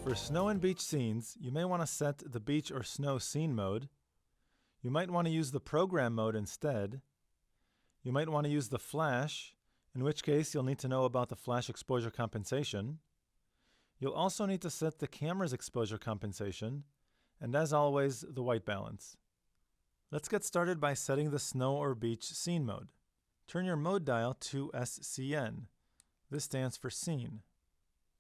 For snow and beach scenes, you may want to set the beach or snow scene mode. You might want to use the program mode instead. You might want to use the flash, in which case you'll need to know about the flash exposure compensation. You'll also need to set the camera's exposure compensation, and as always, the white balance. Let's get started by setting the snow or beach scene mode. Turn your mode dial to SCN. This stands for scene.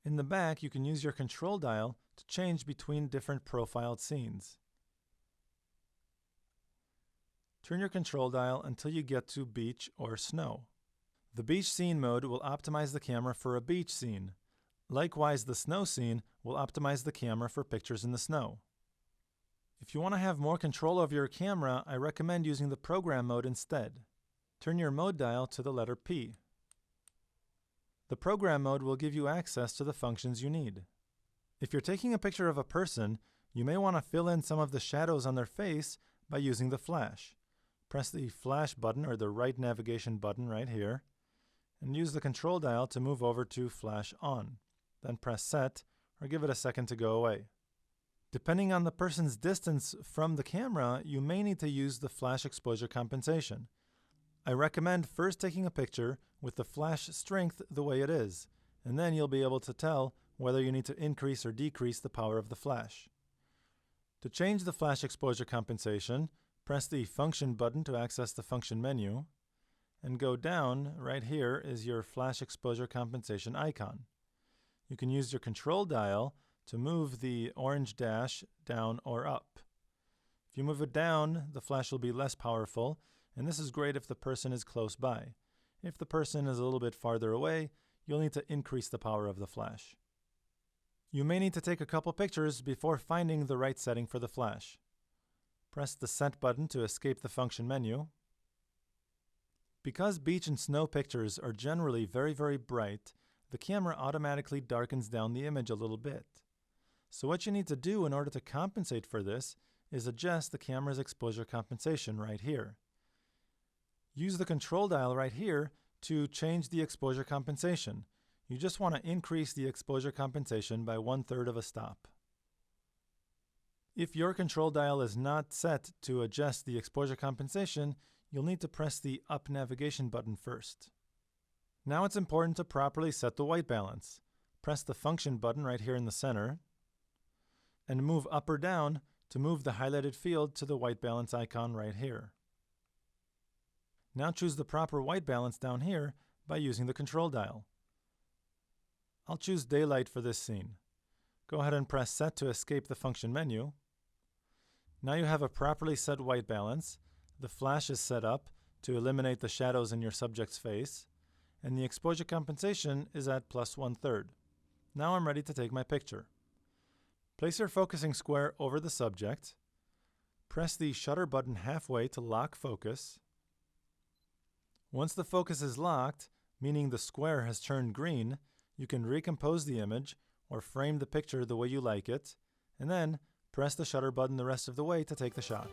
In the back, you can use your control dial to change between different profiled scenes. Turn your control dial until you get to beach or snow. The beach scene mode will optimize the camera for a beach scene. Likewise, the snow scene will optimize the camera for pictures in the snow. If you want to have more control over your camera, I recommend using the program mode instead. Turn your mode dial to the letter P. The program mode will give you access to the functions you need. If you're taking a picture of a person, you may want to fill in some of the shadows on their face by using the flash. Press the flash button or the right navigation button right here, and use the control dial to move over to flash on. Then press set, or give it a second to go away. Depending on the person's distance from the camera, you may need to use the flash exposure compensation. I recommend first taking a picture with the flash strength the way it is, and then you'll be able to tell whether you need to increase or decrease the power of the flash. To change the flash exposure compensation, press the function button to access the function menu, and go down. Right here is your flash exposure compensation icon. You can use your control dial to move the orange dash down or up. If you move it down, the flash will be less powerful, and this is great if the person is close by. If the person is a little bit farther away, you'll need to increase the power of the flash. You may need to take a couple pictures before finding the right setting for the flash. Press the Set button to escape the function menu. Because beach and snow pictures are generally very bright, the camera automatically darkens down the image a little bit. So what you need to do in order to compensate for this is adjust the camera's exposure compensation right here. Use the control dial right here to change the exposure compensation. You just want to increase the exposure compensation by 1/3 of a stop. If your control dial is not set to adjust the exposure compensation, you'll need to press the up navigation button first. Now it's important to properly set the white balance. Press the function button right here in the center, and move up or down to move the highlighted field to the white balance icon right here. Now choose the proper white balance down here by using the control dial. I'll choose daylight for this scene. Go ahead and press set to escape the function menu. Now you have a properly set white balance. The flash is set up to eliminate the shadows in your subject's face, and the exposure compensation is at +1/3. Now I'm ready to take my picture. Place your focusing square over the subject. Press the shutter button halfway to lock focus. Once the focus is locked, meaning the square has turned green, you can recompose the image or frame the picture the way you like it, and then press the shutter button the rest of the way to take the shot.